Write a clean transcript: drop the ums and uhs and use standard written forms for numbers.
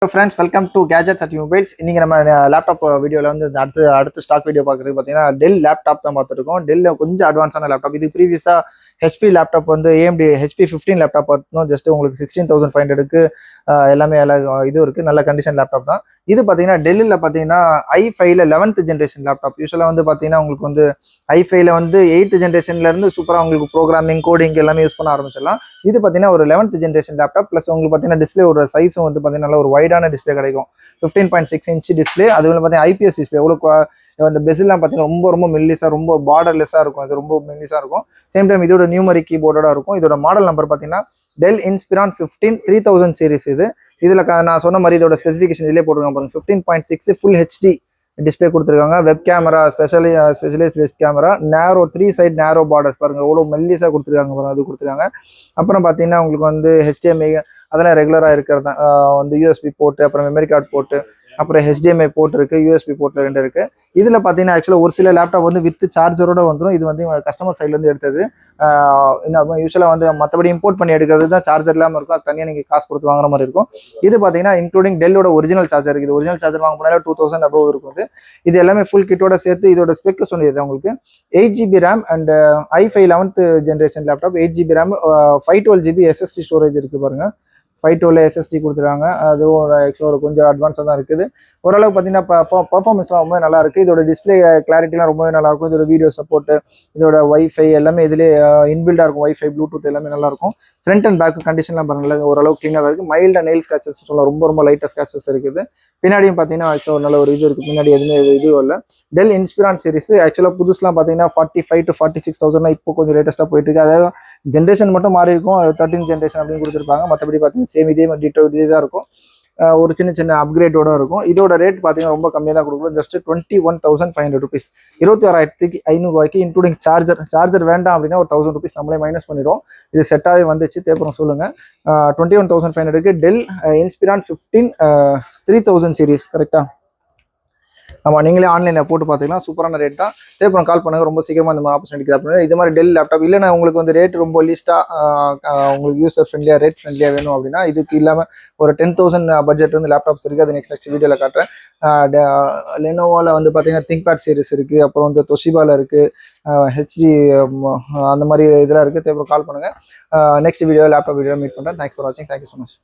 Hello friends, welcome to Gadgets at Mobiles. இன்னைக்கு நம்ம laptop வீடியோல வந்து அடுத்த ஸ்டாக் வீடியோ பார்க்குறது பார்த்தீங்கன்னா டெல் லேப்டாப் தான் பார்த்துருக்கோம். டெல்ல கொஞ்சம் அட்வான்ஸான லேப்டாப். இது ப்ரீவியஸா ஹெச்பி லேப்டாப் வந்து ஏஎம்டி ஹெச்பி 15 லேப்டாப் பார்த்தோம். ஜஸ்ட் உங்களுக்கு 16,500க்கு எல்லாமே இது இருக்கு. நல்ல கண்டிஷன் லேப்டாப் தான். இது பார்த்தீங்கன்னா டெல்லில் பார்த்தீங்கன்னா i5ல 11th ஜென்ரேஷன் லேப்டாப். யூஸ்வலாக வந்து பார்த்தீங்கன்னா உங்களுக்கு வந்து i5ல வந்து 8th ஜென்ரேஷன்ல இருந்து சூப்பராக உங்களுக்கு ப்ரோக்ராமிங் கோடிங் எல்லாமே யூஸ் பண்ண ஆரம்பிச்சிடலாம். இது பார்த்தீங்கன்னா ஒரு 11th ஜென்ரேஷன் லேப்டாப் ப்ளஸ் உங்களுக்கு பார்த்தீங்கன்னா டிஸ்பிளே ஒரு சைஸும் வந்து பார்த்தீங்கன்னா நல்ல ஒரு வைடான டிஸ்பிளே கிடைக்கும். 15.6 இன்ச் டிஸ்பிளே. அது வந்து பார்த்தீங்கன்னா ஐபிஎஸ் டிஸ்பிளே. எவ்வளோ அந்த பெசில்லாம் பார்த்தீங்கன்னா ரொம்ப மெல்லிஸாக ரொம்ப பார்டர்லெஸ்ஸாக இருக்கும். அது ரொம்ப மெல்லிஸாக இருக்கும். சேம் டைம் இதோட நியூமரிக் கீபோர்டோட இருக்கும். இதோட மாடல் நம்பர் பார்த்தீங்கன்னா டெல் இன்ஸ்பிரான் 15 3000 சீரிஸ். இதில் நான் சொன்ன மாதிரி இதோட ஸ்பெசிஃபிகேஷன் இதிலே போட்டுருக்காங்க பாருங்க. 15.6 ஃபுல் ஹெச்டி டிஸ்பிளே கொடுத்துருக்காங்க. Web camera specialist web camera, நேரோ 3 சைட் நேரோ பார்டர்ஸ் பாருங்க எவ்வளோ மெல்லிஸாக கொடுத்துருக்காங்க பாருங்க. அது கொடுத்துருக்காங்க. அப்புறம் பார்த்தீங்கன்னா உங்களுக்கு வந்து HDMI அதெல்லாம் ரெகுலராக இருக்கிறது தான். வந்து யூஎஸ்பி போட்டு, அப்புறம் மெமரி கார்டு போட்டு, அப்புறம் HDMI போர்ட் இருக்கு, யூஎஸ்பி போர்ட்ல 2 இருக்கு. இதில் பார்த்தீங்கன்னா ஆக்சுவலாக ஒரு சில லேப்டாப் வந்து வித் சார்ஜரோட வந்துடும். இது வந்து கஸ்டமர் சைட்லேருந்து எடுத்தது. யூஸ்வலாக வந்து மற்றபடி இம்போர்ட் பண்ணி எடுக்கிறது தான் சார்ஜர் இல்லாமல் இருக்கும். அது தனியாக நீங்கள் காசு கொடுத்து வாங்குற மாதிரி இருக்கும். இது பார்த்தீங்கன்னா இன்க்ளூடிங் டெல்லோட ஒரிஜினல் சார்ஜர் இருக்குது. ஒரிஜினல் சார்ஜர் வாங்க போனாலே 2000 அபவ் இருக்கும். இது எல்லாமே ஃபுல் கிட்டோட சேர்த்து இதோட ஸ்பெக் சொல்லிடுறேன் உங்களுக்கு. 8GB RAM and i5 11th generation laptop. 8GB RAM 512GB SSD storage இருக்குது பாருங்க. 512 SSD கொடுத்துருக்காங்க. அதுவும் ஆக்சுவலாக கொஞ்சம் அட்வான்ஸாக தான் இருக்குது. ஓரளவு பார்த்தீங்கன்னா பர்ஃபார்மன்ஸ்லாம் ரொம்ப நல்லா இருக்குது. இதோட டிஸ்பிளே கிளாரிட்டிலாம் ரொம்பவே நல்லா இருக்கும். இதோட வீடியோ சப்போர்ட், இதோட வைஃபை எல்லாமே இதிலே இன்பில்டாக இருக்கும். வைஃபை ப்ளூடூத் எல்லாமே நல்லா இருக்கும். ஃப்ரண்ட் அண்ட் பேக் கண்டிஷன்லாம் பாருங்களா ஓரளவு க்ளீனாக தான் இருக்குது. மைல்டாக நெயில் ஸ்க்ராச்சஸ் சொல்லலாம். ரொம்ப லைட்டாக ஸ்க்ராச்சஸ் இருக்குது. பின்னாடியும் பார்த்தீங்கன்னா ஆக்சுவலாக நல்ல ஒரு இது இருக்குது. பின்னாடி எதுவுமே இதுவும் இல்லை. டெல் இன்ஸ்பிரான் சீரிஸ் ஆக்சுவலாக புதுசுலாம் பார்த்தீங்கன்னா 45 to 46,000 இப்போ கொஞ்சம் லேட்டஸ்ட்டாக போயிட்டு இருக்கு. அதாவது ஜென்ரேஷன் மட்டும் மாறி இருக்கும். 13 ஜென்ரேஷன் அப்படின்னு கொடுத்துருப்பாங்க. மற்றபடி பார்த்தீங்கன்னா சேம் இதே தான் இருக்கும். ஒரு சின்ன அப்கிரேடோட இருக்கும். இதோட ரேட் பார்த்தீங்கன்னா ரொம்ப கம்மியாக தான் கொடுக்கும். ஜஸ்ட் 21,500 rupees, 26,500 இன்க்ளூடிங் சார்ஜர் வேண்டாம் அப்படின்னா ஒரு 1000 rupees நம்மளே மைனஸ் பண்ணிடுவோம். இது செட்டாகவே வந்துச்சு. தேப்புறம் சொல்லுங்க. 21,500க்கு டெல் இன்ஸ்பிரான் 15 3000 சீரிஸ் கரெக்டா? ஆமாம், நீங்களே ஆன்லைனில் போட்டு பார்த்தீங்கன்னா சூப்பரான ரேட் தான். தேப்புறம் கால் பண்ணுங்க. ரொம்ப சீக்கிரமாக இந்த மாதிரி ஆப்பர்ச்சுனிட்டி கிடைக்கும். இது மாதிரி டெல் லேப்டாப் இல்லைன்னா உங்களுக்கு வந்து ரேட் ரொம்ப லீஸ்ட்டாக உங்களுக்கு யூசர் ஃப்ரெண்ட்லியாக ரேட் ஃப்ரெண்ட்லியாக வேணும் அப்படின்னா இதுக்கு இல்லாமல் ஒரு 10,000 பட்ஜெட் வந்து லேப்டாப்ஸ் இருக்குது. அது நெக்ஸ்ட் வீடியோவில் காட்டுறேன். லெனோவோவில் வந்து பார்த்தீங்கன்னா திங்க்பேட் சீரிஸ் இருக்குது. அப்புறம் வந்து தொஷிபாவில் இருக்குது. ஹெச்டி அந்த மாதிரி இதெல்லாம் இருக்குது. தேப்புறம் கால் பண்ணுங்கள். Next video laptop video meet பண்ணுறேன். தேங்க்ஸ் ஃபார் வாட்சிங். Thank you so much.